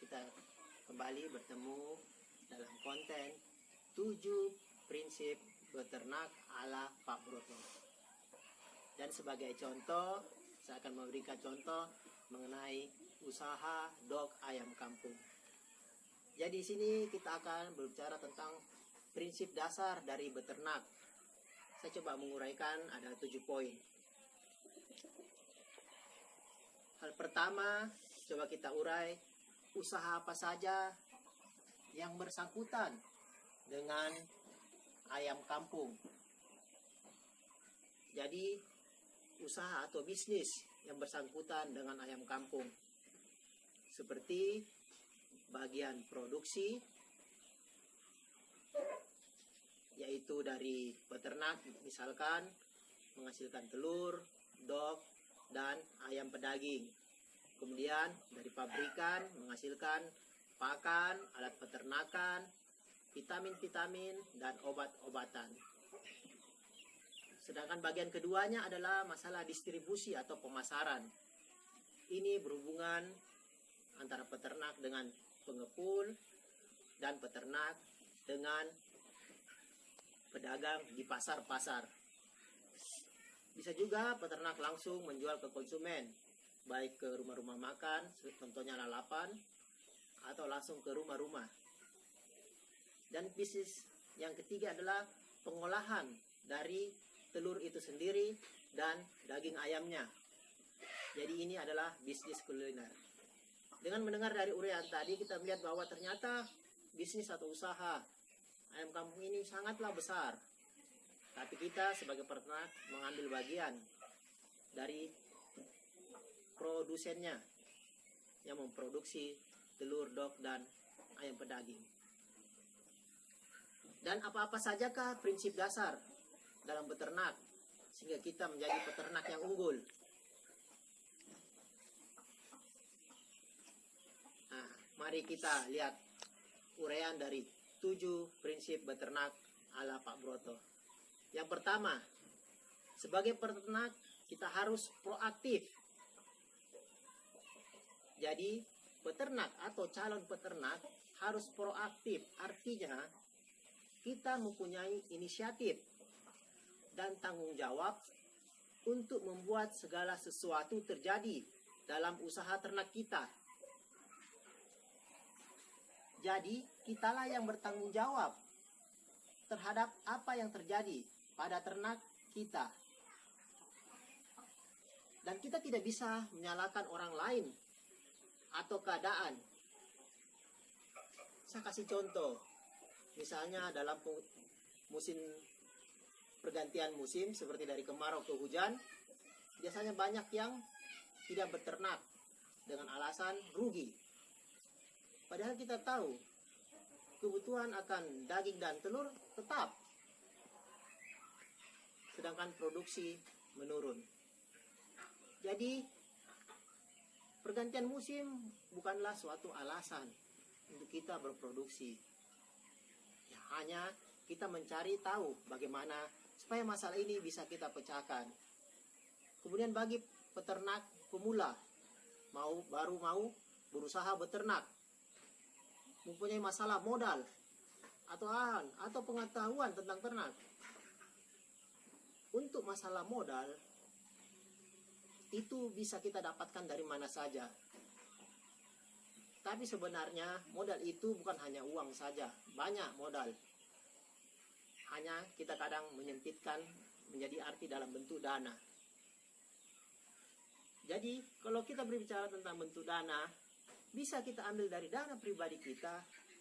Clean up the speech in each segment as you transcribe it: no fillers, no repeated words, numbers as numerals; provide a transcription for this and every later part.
kita kembali bertemu dalam konten 7 prinsip beternak ala Pak Broto. Dan sebagai contoh, saya akan memberikan contoh mengenai usaha dog ayam kampung. Jadi di sini kita akan berbicara tentang prinsip dasar dari beternak. Saya coba menguraikan ada 7 poin. Hal pertama, coba kita urai usaha apa saja yang bersangkutan dengan ayam kampung. Jadi, usaha atau bisnis yang bersangkutan dengan ayam kampung. Seperti bagian produksi, yaitu dari beternak, misalkan menghasilkan telur, dog, dan ayam pedaging. Kemudian dari pabrikan menghasilkan pakan, alat peternakan, vitamin-vitamin, dan obat-obatan. Sedangkan bagian keduanya adalah masalah distribusi atau pemasaran. Ini berhubungan antara peternak dengan pengepul dan peternak dengan pedagang di pasar-pasar. Bisa juga peternak langsung menjual ke konsumen, baik ke rumah-rumah makan, contohnya lalapan, atau langsung ke rumah-rumah. Dan bisnis yang ketiga adalah pengolahan dari telur itu sendiri dan daging ayamnya. Jadi ini adalah bisnis kuliner. Dengan mendengar dari uraian tadi, kita melihat bahwa ternyata bisnis atau usaha ayam kampung ini sangatlah besar. Tapi kita sebagai peternak mengambil bagian dari produsennya yang memproduksi telur, dog, dan ayam pedaging. Dan apa-apa sajakah prinsip dasar dalam beternak sehingga kita menjadi peternak yang unggul? Nah, mari kita lihat uraian dari 7 prinsip beternak ala Pak Broto. Yang pertama, sebagai peternak kita harus proaktif. Jadi, peternak atau calon peternak harus proaktif. Artinya, kita mempunyai inisiatif dan tanggung jawab untuk membuat segala sesuatu terjadi dalam usaha ternak kita. Jadi, kitalah yang bertanggung jawab terhadap apa yang terjadi pada ternak kita. Dan kita tidak bisa menyalahkan orang lain atau keadaan. Saya kasih contoh. Misalnya dalam musim pergantian musim seperti dari kemarau ke hujan, biasanya banyak yang tidak beternak dengan alasan rugi. Padahal kita tahu kebutuhan akan daging dan telur tetap, sedangkan produksi menurun. Jadi pergantian musim bukanlah suatu alasan untuk kita berproduksi. Ya, hanya kita mencari tahu bagaimana supaya masalah ini bisa kita pecahkan. Kemudian bagi peternak pemula, baru mau berusaha beternak, mempunyai masalah modal atau pengetahuan tentang ternak. Untuk masalah modal itu bisa kita dapatkan dari mana saja. Tapi sebenarnya modal itu bukan hanya uang saja, banyak modal. Hanya kita kadang menyempitkan menjadi arti dalam bentuk dana. Jadi kalau kita berbicara tentang bentuk dana, bisa kita ambil dari dana pribadi kita,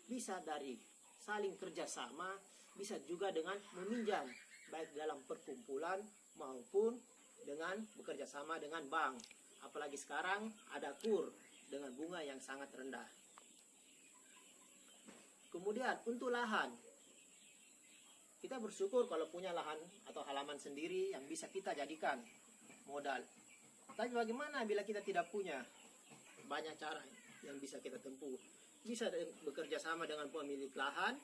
bisa dari saling kerjasama, bisa juga dengan meminjam, baik dalam perkumpulan maupun dengan bekerja sama dengan bank. Apalagi sekarang ada KUR dengan bunga yang sangat rendah. Kemudian untuk lahan, kita bersyukur kalau punya lahan atau halaman sendiri yang bisa kita jadikan modal. Tapi bagaimana bila kita tidak punya? Banyak cara yang bisa kita tempuh. Bisa bekerja sama dengan pemilik lahan,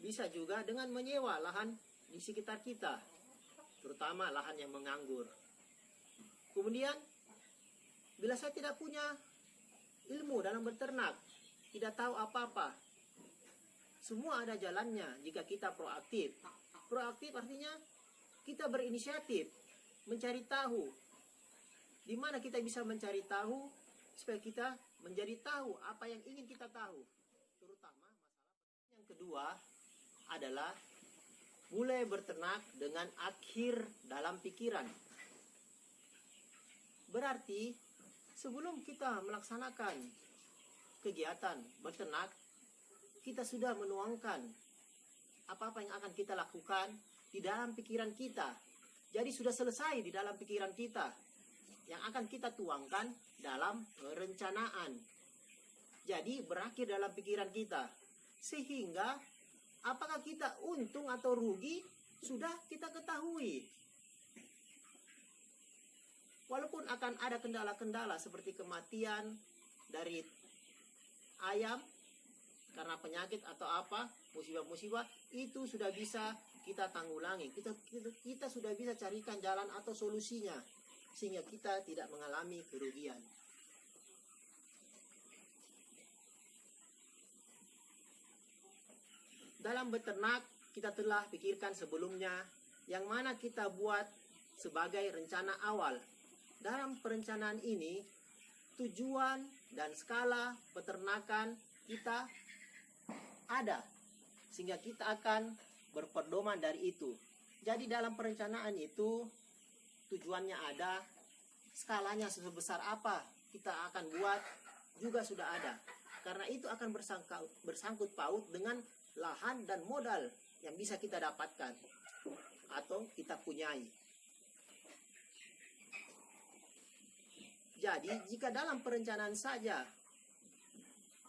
bisa juga dengan menyewa lahan di sekitar kita, terutama lahan yang menganggur. Kemudian, bila saya tidak punya ilmu dalam beternak, tidak tahu apa-apa. Semua ada jalannya jika kita proaktif. Proaktif artinya kita berinisiatif, mencari tahu. Di mana kita bisa mencari tahu supaya kita menjadi tahu apa yang ingin kita tahu. Terutama masalah yang kedua adalah mulai berternak dengan akhir dalam pikiran. Berarti sebelum kita melaksanakan kegiatan berternak, kita sudah menuangkan apa-apa yang akan kita lakukan di dalam pikiran kita. Jadi sudah selesai di dalam pikiran kita yang akan kita tuangkan dalam perencanaan. Jadi berakhir dalam pikiran kita. Sehingga apakah kita untung atau rugi sudah kita ketahui. Walaupun akan ada kendala-kendala seperti kematian dari ayam karena penyakit atau apa, musibah-musibah, itu sudah bisa kita tanggulangi. Kita sudah bisa carikan jalan atau solusinya sehingga kita tidak mengalami kerugian. Dalam beternak kita telah pikirkan sebelumnya yang mana kita buat sebagai rencana awal. Dalam perencanaan ini, tujuan dan skala peternakan kita ada, sehingga kita akan berpedoman dari itu. Jadi dalam perencanaan itu, tujuannya ada, skalanya sebesar apa kita akan buat juga sudah ada. Karena itu akan bersangkut paut dengan lahan dan modal yang bisa kita dapatkan atau kita punyai. Jadi, jika dalam perencanaan saja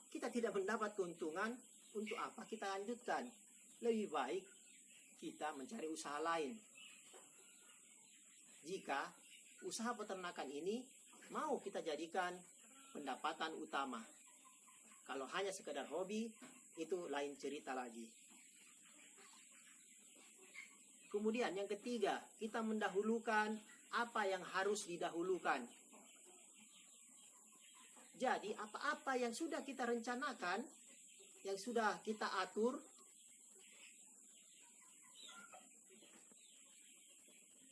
kita tidak mendapat keuntungan, untuk apa kita lanjutkan? Lebih baik kita mencari usaha lain. Jika usaha peternakan ini mau kita jadikan pendapatan utama. Kalau hanya sekedar hobi, itu lain cerita lagi. Kemudian yang ketiga, kita mendahulukan apa yang harus didahulukan. Jadi apa-apa yang sudah kita rencanakan, yang sudah kita atur,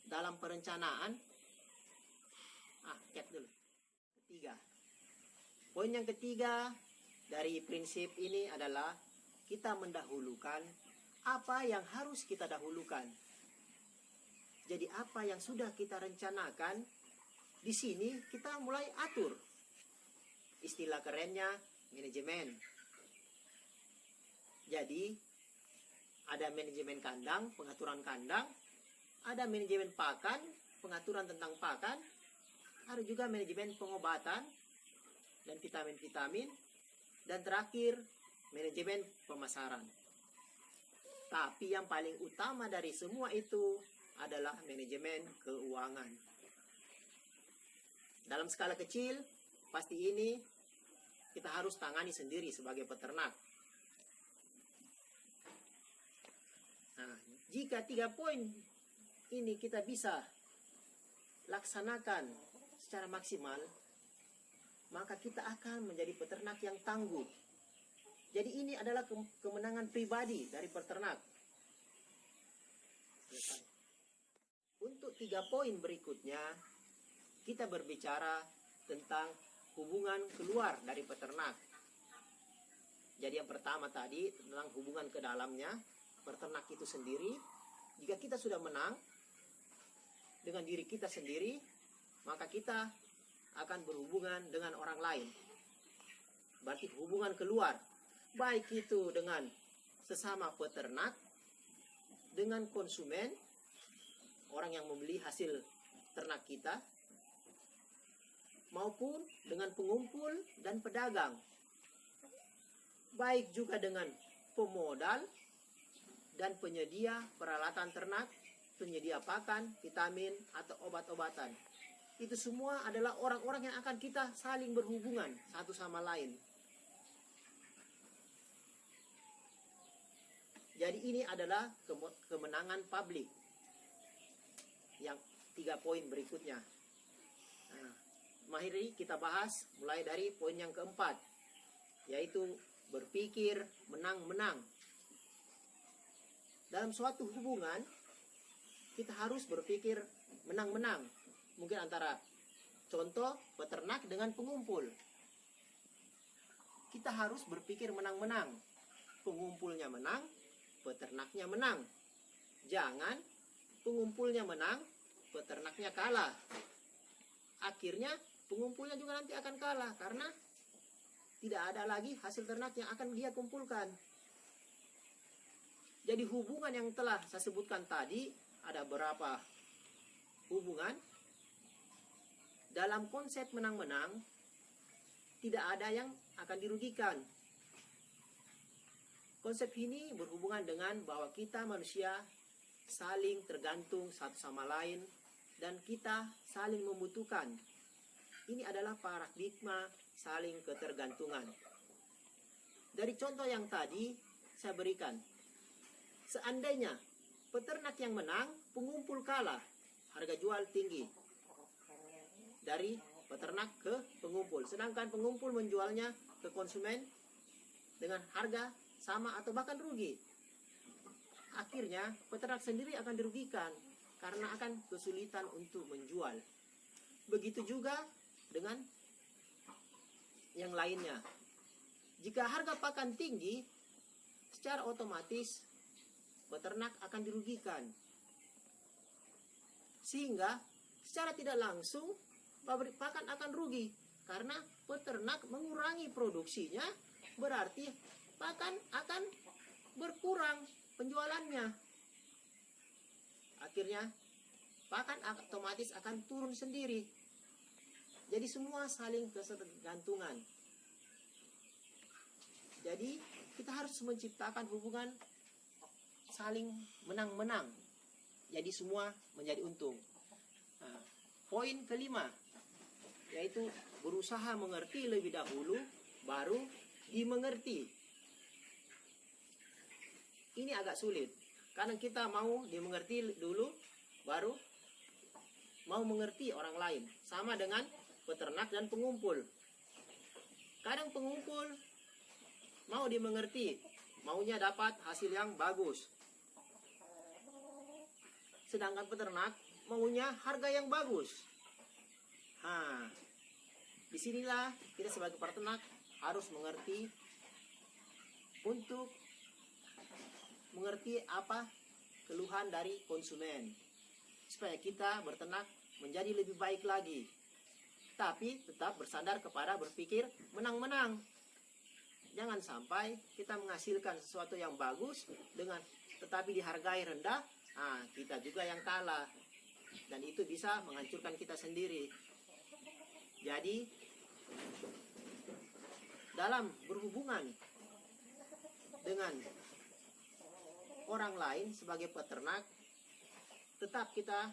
dalam perencanaan, cek dulu. Ketiga. Poin yang ketiga dari prinsip ini adalah kita mendahulukan apa yang harus kita dahulukan. Jadi apa yang sudah kita rencanakan, di sini kita mulai atur. Istilah kerennya manajemen. Jadi ada manajemen kandang, pengaturan kandang, ada manajemen pakan, pengaturan tentang pakan, ada juga manajemen pengobatan dan vitamin-vitamin, dan terakhir manajemen pemasaran. Tapi yang paling utama dari semua itu adalah manajemen keuangan. Dalam skala kecil, pasti ini kita harus tangani sendiri sebagai peternak. Nah, jika 3 poin ini kita bisa laksanakan secara maksimal, maka kita akan menjadi peternak yang tangguh. Jadi ini adalah kemenangan pribadi dari peternak. Untuk 3 poin berikutnya, kita berbicara tentang hubungan keluar dari peternak. Jadi yang pertama tadi tentang hubungan ke dalamnya, peternak itu sendiri. Jika kita sudah menang dengan diri kita sendiri, maka kita akan berhubungan dengan orang lain. Berarti hubungan keluar, baik itu dengan sesama peternak, dengan konsumen, orang yang membeli hasil ternak kita, maupun dengan pengumpul dan pedagang. Baik juga dengan pemodal dan penyedia peralatan ternak, penyedia pakan, vitamin, atau obat-obatan. Itu semua adalah orang-orang yang akan kita saling berhubungan satu sama lain. Jadi ini adalah kemenangan publik. Yang 3 poin berikutnya. Nah, mari kita bahas mulai dari poin yang keempat. yaitu berpikir menang-menang. Dalam suatu hubungan, kita harus berpikir menang-menang. Mungkin antara contoh peternak dengan pengumpul. Kita harus berpikir menang-menang. Pengumpulnya menang, peternaknya menang. Jangan pengumpulnya menang, peternaknya kalah. Akhirnya pengumpulnya juga nanti akan kalah karena tidak ada lagi hasil ternak yang akan dia kumpulkan. Jadi hubungan yang telah saya sebutkan tadi, ada berapa hubungan. Dalam konsep menang-menang, tidak ada yang akan dirugikan. Konsep ini berhubungan dengan bahwa kita manusia saling tergantung satu sama lain dan kita saling membutuhkan. Ini adalah paradigma saling ketergantungan. Dari contoh yang tadi saya berikan, seandainya peternak yang menang, pengumpul kalah, harga jual tinggi dari peternak ke pengumpul. Sedangkan pengumpul menjualnya ke konsumen dengan harga sama atau bahkan rugi. Akhirnya peternak sendiri akan dirugikan karena akan kesulitan untuk menjual. Begitu juga dengan yang lainnya. Jika harga pakan tinggi, secara otomatis peternak akan dirugikan. Sehingga secara tidak langsung pabrik pakan akan rugi karena peternak mengurangi produksinya, berarti pakan akan berkurang penjualannya. Akhirnya pakan otomatis akan turun sendiri. Jadi semua saling ketergantungan. Jadi kita harus menciptakan hubungan saling menang-menang. Jadi semua menjadi untung. Nah, poin kelima, yaitu berusaha mengerti lebih dahulu, baru dimengerti. Ini agak sulit, karena kita mau dimengerti dulu, baru mau mengerti orang lain. Sama dengan peternak dan pengumpul. Kadang pengumpul mau dimengerti, maunya dapat hasil yang bagus. Sedangkan peternak maunya harga yang bagus. Nah, disinilah kita sebagai peternak harus mengerti untuk mengerti apa keluhan dari konsumen supaya kita berternak menjadi lebih baik lagi, tapi tetap bersandar kepada berpikir menang-menang. Jangan sampai kita menghasilkan sesuatu yang bagus dengan tetapi dihargai rendah, nah kita juga yang kalah dan itu bisa menghancurkan kita sendiri. Jadi dalam berhubungan dengan orang lain sebagai peternak, tetap kita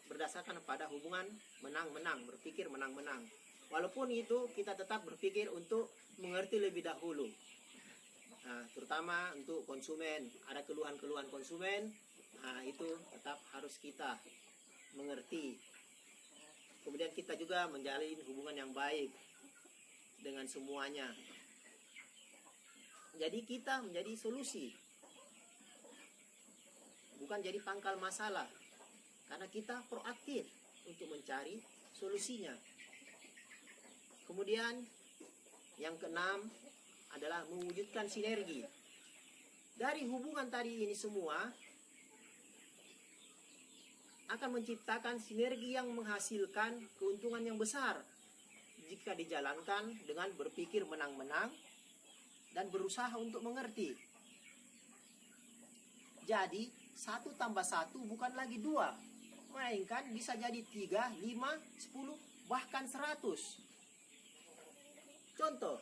berdasarkan pada hubungan menang-menang, berpikir menang-menang. Walaupun itu kita tetap berpikir untuk mengerti lebih dahulu. Nah, terutama untuk konsumen, ada keluhan-keluhan konsumen, nah itu tetap harus kita mengerti. Kemudian kita juga menjalin hubungan yang baik dengan semuanya. Jadi kita menjadi solusi, bukan jadi pangkal masalah, karena kita proaktif untuk mencari solusinya. Kemudian yang keenam adalah mewujudkan sinergi. Dari hubungan tadi ini semua akan menciptakan sinergi yang menghasilkan keuntungan yang besar jika dijalankan dengan berpikir menang-menang dan berusaha untuk mengerti. Jadi 1 tambah 1 bukan lagi 2, melainkan bisa jadi 3, 5, 10, bahkan 100. Contoh,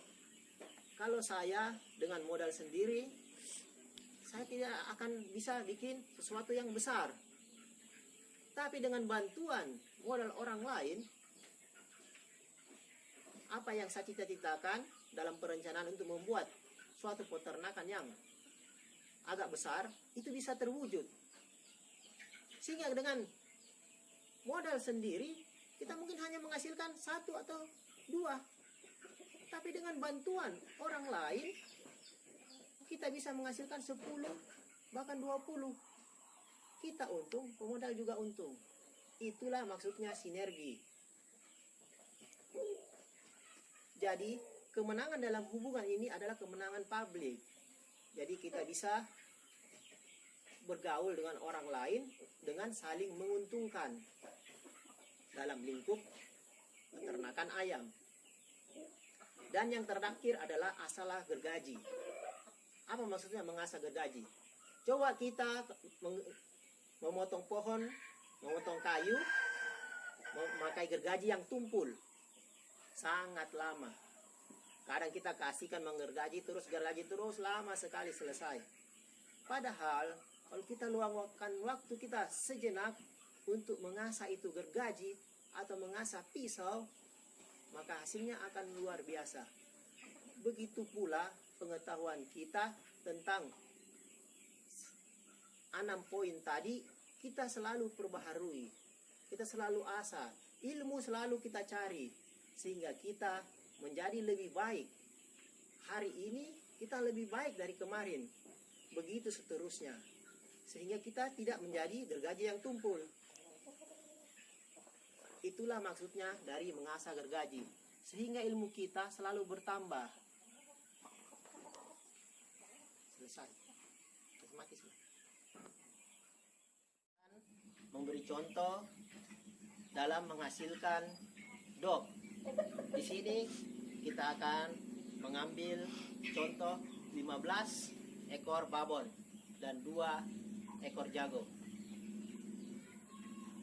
kalau saya dengan modal sendiri, saya tidak akan bisa bikin sesuatu yang besar. Tapi dengan bantuan modal orang lain, apa yang saya cita-citakan dalam perencanaan untuk membuat suatu peternakan yang agak besar, itu bisa terwujud. Sehingga dengan modal sendiri, kita mungkin hanya menghasilkan 1 atau 2. Tapi dengan bantuan orang lain, kita bisa menghasilkan 10, bahkan 20. Kita untung, pemodal juga untung. Itulah maksudnya sinergi. Jadi, kemenangan dalam hubungan ini adalah kemenangan publik. Jadi kita bisa bergaul dengan orang lain dengan saling menguntungkan dalam lingkup peternakan ayam. Dan yang terakhir adalah asah gergaji. Apa maksudnya mengasah gergaji? Coba kita memotong pohon, memotong kayu, memakai gergaji yang tumpul. Sangat lama. Kadang kita kasihkan gergaji terus lama sekali selesai. Padahal kalau kita luangkan waktu kita sejenak untuk mengasah itu gergaji atau mengasah pisau, maka hasilnya akan luar biasa. Begitu pula pengetahuan kita tentang 6 poin tadi, kita selalu perbaharui, kita selalu asah, ilmu selalu kita cari, sehingga kita menjadi lebih baik. Hari ini kita lebih baik dari kemarin, begitu seterusnya, sehingga kita tidak menjadi gergaji yang tumpul. Itulah maksudnya dari mengasah gergaji, sehingga ilmu kita selalu bertambah. Selesai. Otomatis. Memberi contoh dalam menghasilkan dog. Di sini kita akan mengambil contoh 15 ekor babon dan 2 ekor jago.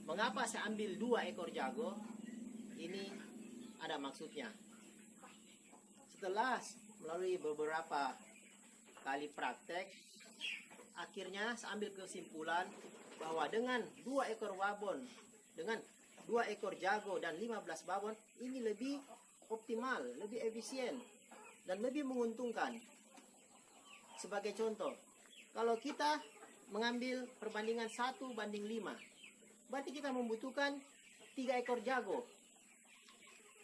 Mengapa saya ambil 2 ekor jago? Ini ada maksudnya. Setelah melalui beberapa kali praktek, akhirnya saya ambil kesimpulan bahwa dengan 2 ekor babon, dengan 2 ekor jago dan 15 babon, ini lebih optimal, lebih efisien, dan lebih menguntungkan. Sebagai contoh, kalau kita mengambil perbandingan 1:5, berarti kita membutuhkan 3 ekor jago.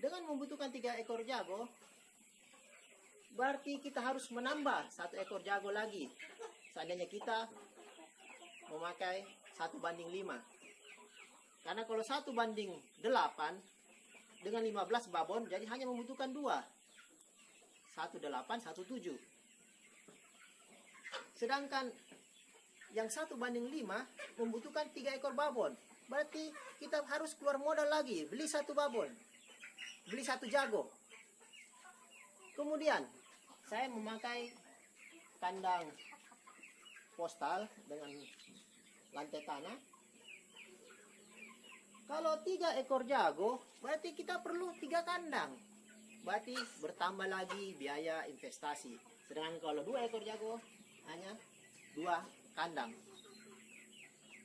Dengan membutuhkan 3 ekor jago, berarti kita harus menambah 1 ekor jago lagi. Seandainya kita memakai 1:5. Karena kalau 1:8 dengan 15 babon, jadi hanya membutuhkan 2. 1:8, 1:7. Sedangkan yang 1:5 membutuhkan 3 ekor babon. Berarti kita harus keluar modal lagi, beli 1 babon, beli 1 jago. Kemudian saya memakai kandang postal dengan lantai tanah. Kalau 3 ekor jago, berarti kita perlu 3 kandang. Berarti bertambah lagi biaya investasi. Sedangkan kalau 2 ekor jago, hanya 2 kandang.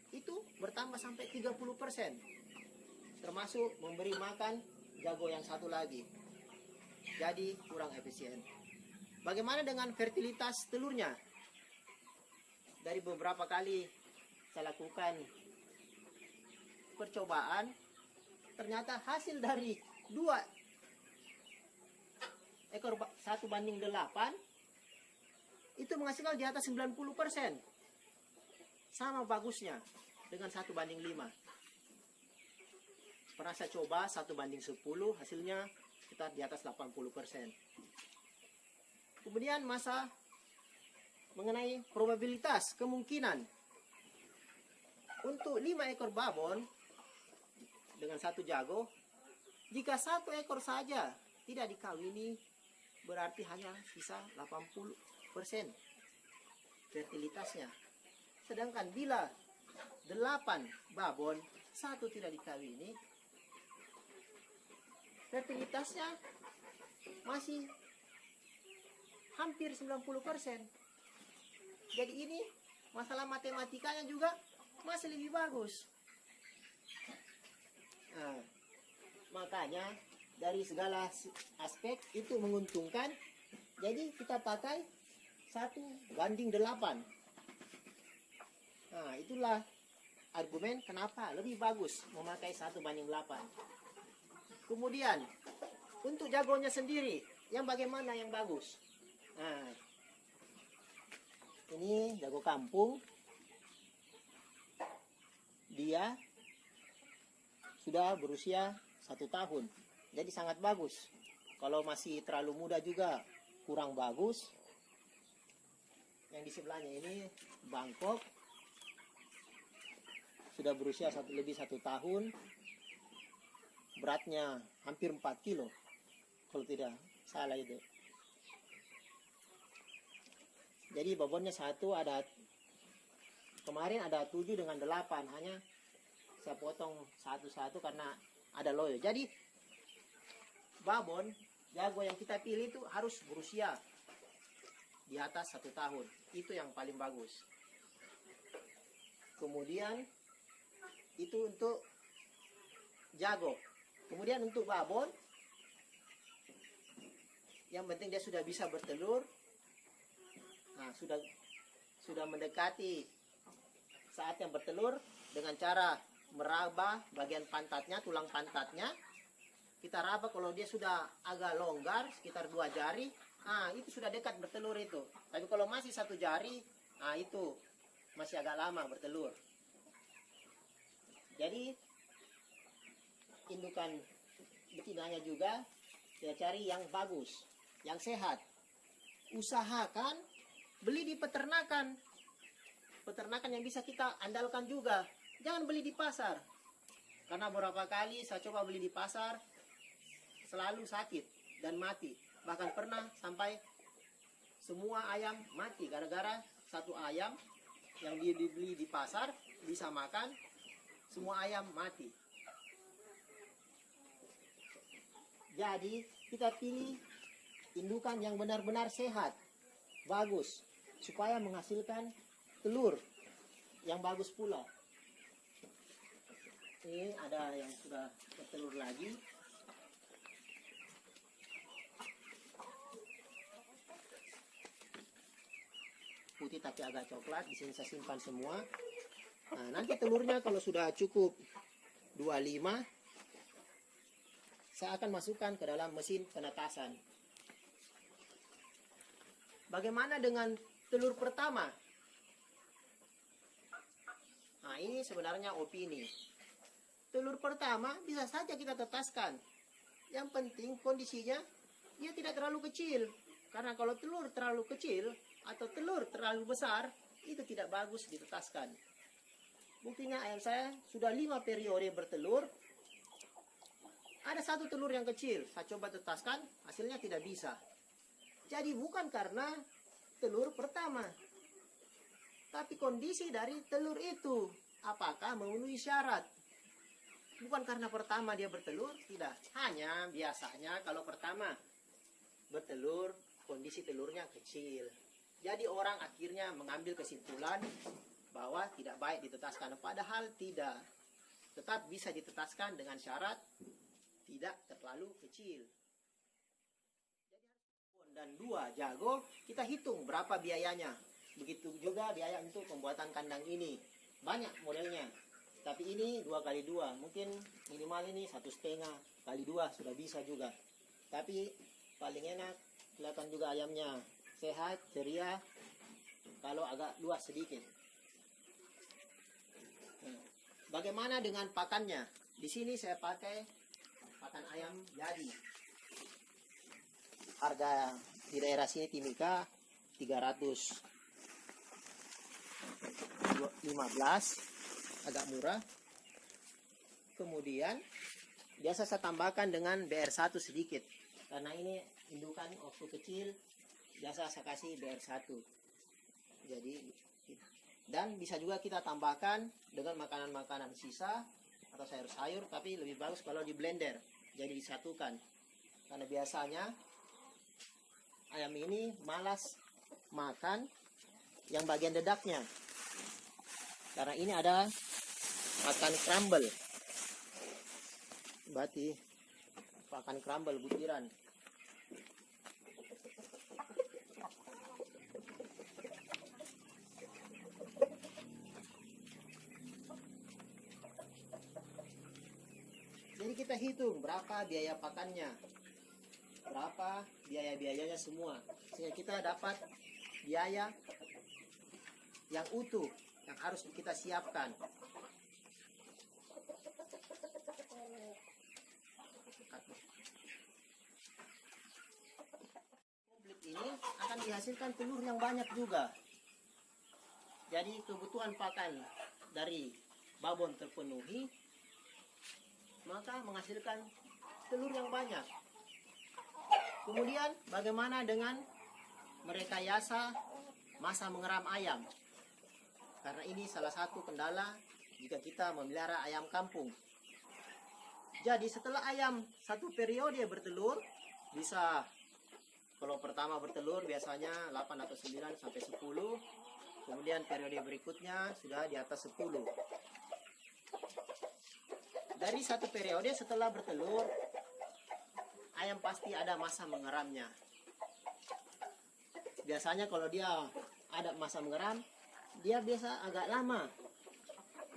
Itu bertambah sampai 30%. Termasuk memberi makan jago yang satu lagi. Jadi kurang efisien. Bagaimana dengan fertilitas telurnya? Dari beberapa kali saya lakukan percobaan, ternyata hasil dari 2 ekor 1:8 itu menghasilkan di atas 90%. Sama bagusnya dengan 1:5. Pernah saya coba 1:10, hasilnya kita di atas 80%. Kemudian masa mengenai probabilitas, kemungkinan untuk 5 ekor babon dengan 1 jago, jika 1 ekor saja tidak dikawini, berarti hanya sisa 80% fertilitasnya. Sedangkan bila 8 babon, 1 tidak dikawini, fertilitasnya masih hampir 90%. Jadi ini masalah matematikanya juga masih lebih bagus. Nah, makanya dari segala aspek itu menguntungkan. Jadi kita pakai 1:8. Nah, itulah argumen kenapa lebih bagus memakai 1:8. Kemudian untuk jagonya sendiri, yang bagaimana yang bagus? Nah, ini jago kampung. Dia sudah berusia 1 tahun. Jadi sangat bagus. Kalau masih terlalu muda juga kurang bagus. Yang di sebelahnya ini Bangkok. Sudah berusia lebih 1 tahun. Beratnya hampir 4 kilo. Kalau tidak salah itu. Jadi babonnya satu ada. Kemarin ada 7 dengan 8. Hanya saya potong satu-satu karena ada loyo. Jadi babon jago yang kita pilih itu harus berusia di atas 1 tahun. Itu yang paling bagus. Kemudian itu untuk jago. Kemudian untuk babon, yang penting dia sudah bisa bertelur. Nah, sudah mendekati saat yang bertelur dengan cara meraba bagian pantatnya, tulang pantatnya. Kita raba kalau dia sudah agak longgar, sekitar 2 jari, nah itu sudah dekat bertelur itu. Tapi kalau masih 1 jari, nah itu masih agak lama bertelur. Jadi indukan betinanya juga dia cari yang bagus, yang sehat. Usahakan beli di peternakan. Peternakan yang bisa kita andalkan juga. Jangan beli di pasar. Karena beberapa kali saya coba beli di pasar, selalu sakit dan mati. Bahkan pernah sampai semua ayam mati gara-gara satu ayam yang dibeli di pasar bisa makan, semua ayam mati. Jadi kita pilih indukan yang benar-benar sehat, bagus, supaya menghasilkan telur yang bagus pula. Ini ada yang sudah bertelur lagi. Putih tapi agak coklat. Di sini saya simpan semua. Nah, nanti telurnya kalau sudah cukup 25, saya akan masukkan ke dalam mesin penetasan. Bagaimana dengan telur pertama? Nah, ini sebenarnya opini. Telur pertama bisa saja kita tetaskan. Yang penting kondisinya dia tidak terlalu kecil. Karena kalau telur terlalu kecil atau telur terlalu besar, itu tidak bagus ditetaskan. Buktinya ayam saya sudah 5 periode bertelur. Ada 1 telur yang kecil, saya coba tetaskan, hasilnya tidak bisa. Jadi bukan karena telur pertama, tapi kondisi dari telur itu apakah memenuhi syarat. Bukan karena pertama dia bertelur, tidak. Hanya biasanya kalau pertama bertelur, kondisi telurnya kecil. Jadi orang akhirnya mengambil kesimpulan bahwa tidak baik ditetaskan. Padahal tidak. Tetap bisa ditetaskan dengan syarat tidak terlalu kecil. Dan 2 jago, kita hitung berapa biayanya. Begitu juga biaya untuk pembuatan kandang ini. Banyak modelnya. Tapi ini 2x2. Mungkin minimal ini 1,5 x 2 sudah bisa juga. Tapi paling enak, kelihatan juga ayamnya sehat, ceria. Kalau agak luas sedikit. Nah, bagaimana dengan pakannya? Di sini saya pakai pakan ayam jadi. Harga di daerah sini Timika 315, agak murah. Kemudian biasa saya tambahkan dengan BR1 sedikit. Karena ini indukan waktu kecil, biasa saya kasih BR1. Jadi dan bisa juga kita tambahkan dengan makanan-makanan sisa atau sayur-sayur, tapi lebih bagus kalau di blender, jadi disatukan. Karena biasanya ayam ini malas makan yang bagian dedaknya. Karena ini ada pakan crumble. Berarti pakan crumble butiran. Jadi kita hitung berapa biaya pakannya. berapa biaya-biayanya semua, sehingga kita dapat biaya yang utuh yang harus kita siapkan. Konflik ini akan dihasilkan telur yang banyak juga. Jadi kebutuhan pakan dari babon terpenuhi, maka menghasilkan telur yang banyak. Kemudian bagaimana dengan merekayasa masa mengeram ayam? Karena ini salah satu kendala jika kita memelihara ayam kampung. Jadi setelah ayam satu periode bertelur, bisa kalau pertama bertelur biasanya 8 atau 9 sampai 10. Kemudian periode berikutnya sudah di atas 10. Dari satu periode setelah bertelur, ayam pasti ada masa mengeramnya. Biasanya kalau dia ada masa mengeram, dia biasa agak lama.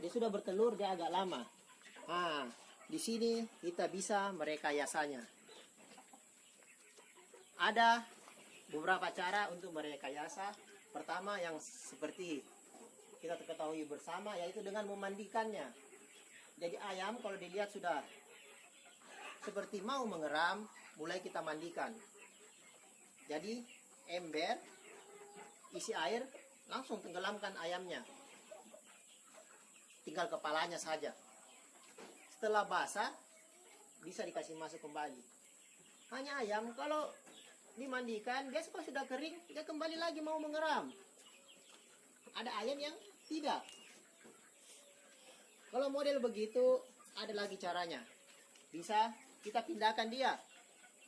Dia sudah bertelur, dia agak lama. Nah, di sini kita bisa merekayasanya. Ada beberapa cara untuk merekayasa. Pertama yang seperti kita ketahui bersama, yaitu dengan memandikannya. Jadi ayam kalau dilihat sudah seperti mau mengeram, mulai kita mandikan. Jadi ember isi air, langsung tenggelamkan ayamnya. Tinggal kepalanya saja. Setelah basah, bisa dikasih masuk kembali. Hanya ayam kalau dimandikan, dia kalau sudah kering, dia kembali lagi mau mengeram. Ada ayam yang tidak. Kalau model begitu, ada lagi caranya. Bisa kita pindahkan dia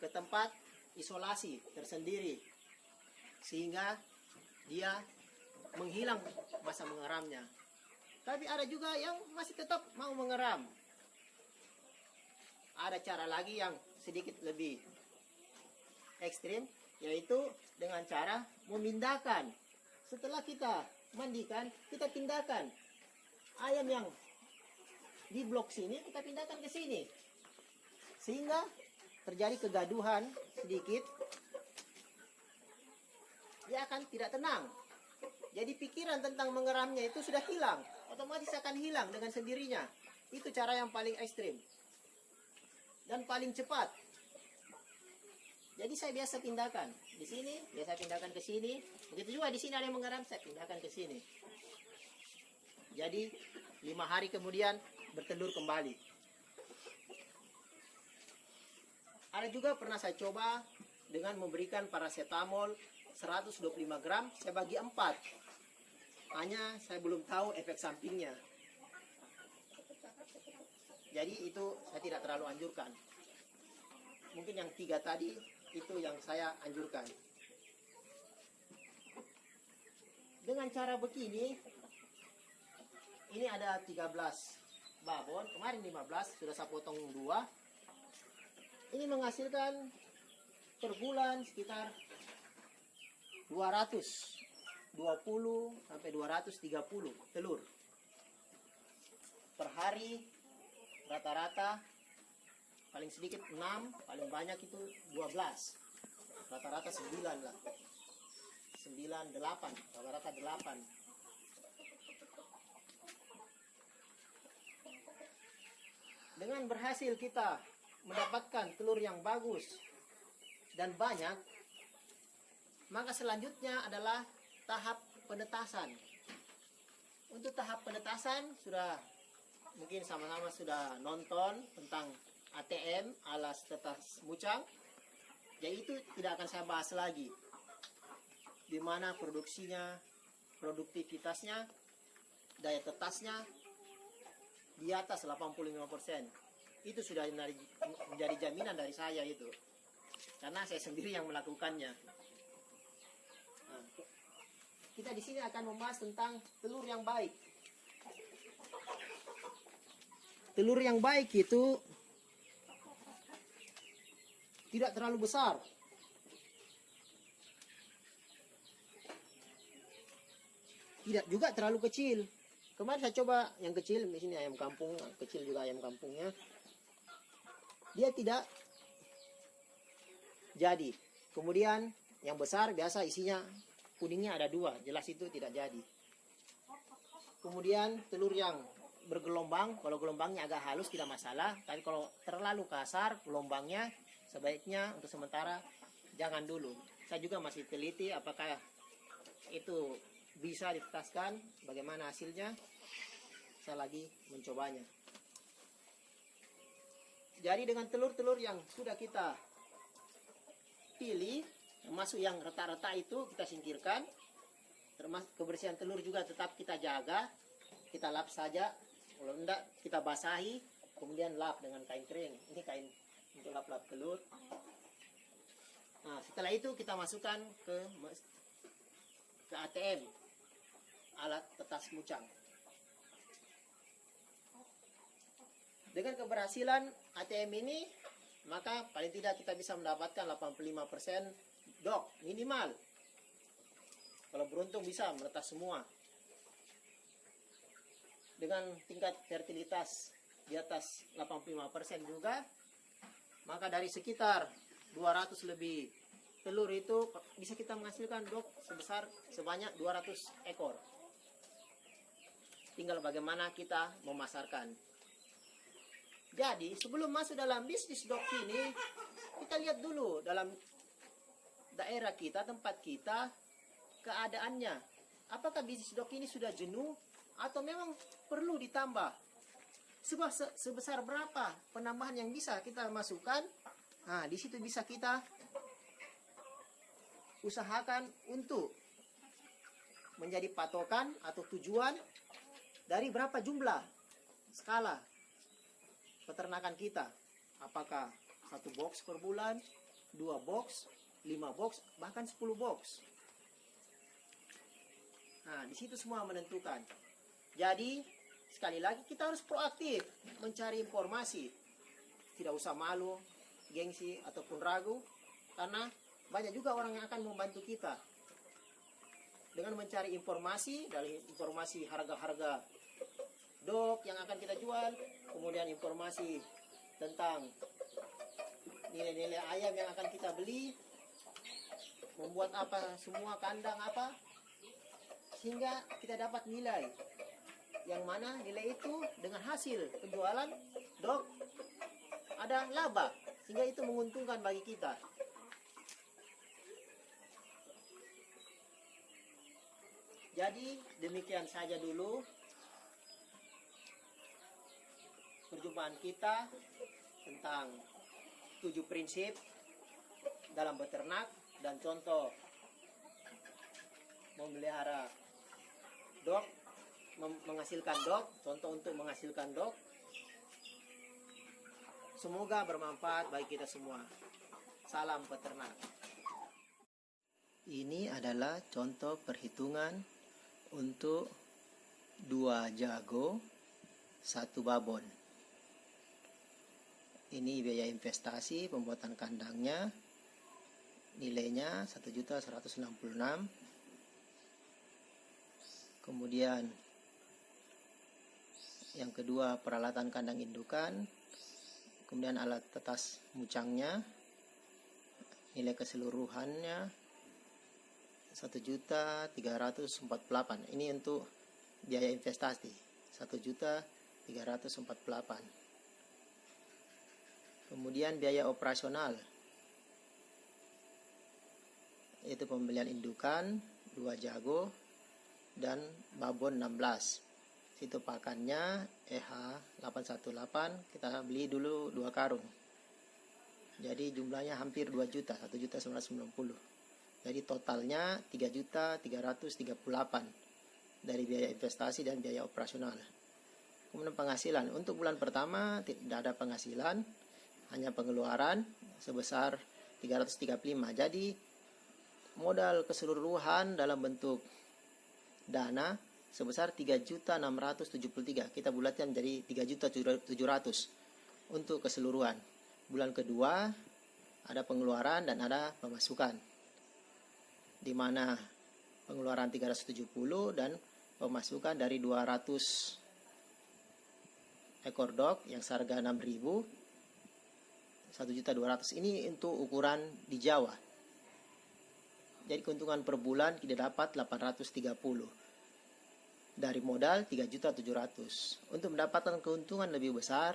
ke tempat isolasi tersendiri, sehingga dia menghilang masa mengeramnya. Tapi ada juga yang masih tetap mau mengeram. Ada cara lagi yang sedikit lebih ekstrim, yaitu dengan cara memindahkan. Setelah kita mandikan, kita pindahkan ayam yang di blok sini, kita pindahkan ke sini, sehingga terjadi kegaduhan sedikit. Dia akan tidak tenang. Jadi pikiran tentang mengeramnya itu sudah hilang, otomatis akan hilang dengan sendirinya. Itu cara yang paling ekstrim dan paling cepat. Jadi saya biasa pindahkan di sini, biasa pindahkan ke sini. Begitu juga di sini ada yang mengeram, saya pindahkan ke sini. Jadi 5 hari kemudian bertelur kembali. Ada juga pernah saya coba dengan memberikan paracetamol 125 gram, saya bagi 4. Hanya saya belum tahu efek sampingnya. Jadi itu saya tidak terlalu anjurkan. Mungkin yang 3 tadi itu yang saya anjurkan. Dengan cara begini, ini ada 13 babon, kemarin 15, sudah saya potong 2. Ini menghasilkan per bulan sekitar 220 sampai 230 telur. Per hari rata-rata paling sedikit 6, paling banyak itu 12. Rata-rata 9 lah. 9, 8, rata-rata 8. Dengan berhasil kita mendapatkan telur yang bagus dan banyak, maka selanjutnya adalah tahap penetasan. Untuk tahap penetasan sudah mungkin sama-sama sudah nonton tentang ATM, alas tetas mucang. Jadi itu tidak akan saya bahas lagi. Di mana produksinya, produktivitasnya, daya tetasnya di atas 85%. Itu sudah menjadi jaminan dari saya itu. Karena saya sendiri yang melakukannya. Nah, kita di sini akan membahas tentang telur yang baik. Telur yang baik itu tidak terlalu besar. Tidak juga terlalu kecil. Kemarin saya coba yang kecil, di sini ayam kampung, kecil juga ayam kampungnya. Dia tidak jadi. Kemudian yang besar biasa isinya kuningnya ada 2, jelas itu tidak jadi. Kemudian telur yang bergelombang, kalau gelombangnya agak halus tidak masalah, tapi kalau terlalu kasar gelombangnya sebaiknya untuk sementara jangan dulu. Saya juga masih teliti apakah itu bisa ditetaskan, bagaimana hasilnya, saya lagi mencobanya. Jadi dengan telur-telur yang sudah kita pilih, termasuk yang retak-retak itu kita singkirkan, termasuk kebersihan telur juga tetap kita jaga, kita lap saja, kalau enggak kita basahi, kemudian lap dengan kain kering. Ini kain untuk lap-lap telur. Nah, setelah itu kita masukkan ke ATM, alat tetas mucang. Dengan keberhasilan ATM ini, maka paling tidak kita bisa mendapatkan 85% dok minimal. Kalau beruntung bisa menetas semua. Dengan tingkat fertilitas di atas 85% juga, maka dari sekitar 200 lebih telur itu bisa kita menghasilkan dok sebanyak 200 ekor. Tinggal bagaimana kita memasarkan. Jadi sebelum masuk dalam bisnis dok ini, kita lihat dulu dalam daerah kita, tempat kita, keadaannya. Apakah bisnis dok ini sudah jenuh atau memang perlu ditambah? Sebesar berapa penambahan yang bisa kita masukkan? Nah, di situ bisa kita usahakan untuk menjadi patokan atau tujuan dari berapa jumlah skala peternakan kita. Apakah 1 box per bulan, 2 box, 5 box, bahkan 10 box. Nah, di situ semua menentukan. Jadi, sekali lagi kita harus proaktif mencari informasi. Tidak usah malu, gengsi, ataupun ragu, karena banyak juga orang yang akan membantu kita dengan mencari informasi, dari informasi harga-harga dok yang akan kita jual, kemudian informasi tentang nilai-nilai ayam yang akan kita beli, membuat apa semua kandang apa, sehingga kita dapat nilai yang mana nilai itu dengan hasil penjualan dok ada laba, sehingga itu menguntungkan bagi kita. Jadi demikian saja dulu perjumpaan kita tentang 7 prinsip dalam beternak dan contoh memelihara dok, menghasilkan dok, contoh untuk menghasilkan dok. Semoga bermanfaat bagi kita semua. Salam peternak. Ini adalah contoh perhitungan untuk 2 jago, 1 babon. Ini biaya investasi pembuatan kandangnya, nilainya 1.166.000. Kemudian yang kedua peralatan kandang indukan, kemudian alat tetas mucangnya, nilai keseluruhannya 1.348.000. Ini untuk biaya investasi 1.348.000. Kemudian biaya operasional, yaitu pembelian indukan 2 jago dan babon 16. Situ pakannya EH818, kita beli dulu 2 karung. Jadi jumlahnya hampir 2 juta, 1.990.000. Jadi totalnya 3.338.000 dari biaya investasi dan biaya operasional. Kemudian penghasilan, untuk bulan pertama tidak ada penghasilan, hanya pengeluaran sebesar 335. Jadi modal keseluruhan dalam bentuk dana sebesar 3.673. Kita bulatkan menjadi 3.700.000 untuk keseluruhan. Bulan kedua ada pengeluaran dan ada pemasukan, di mana pengeluaran 370 dan pemasukan dari 200 ekor dog yang seharga 6.000 1.200.000 ini untuk ukuran di Jawa. Jadi keuntungan per bulan kita dapat 830. Dari modal 3.700.000. Untuk mendapatkan keuntungan lebih besar,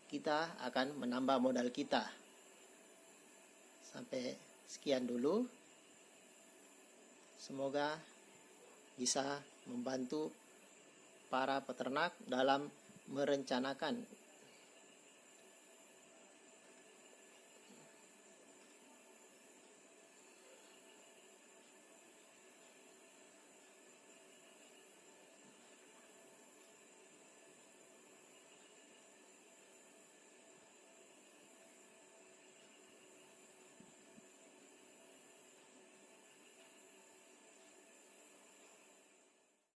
kita akan menambah modal kita. Sampai sekian dulu. Semoga bisa membantu para peternak dalam merencanakan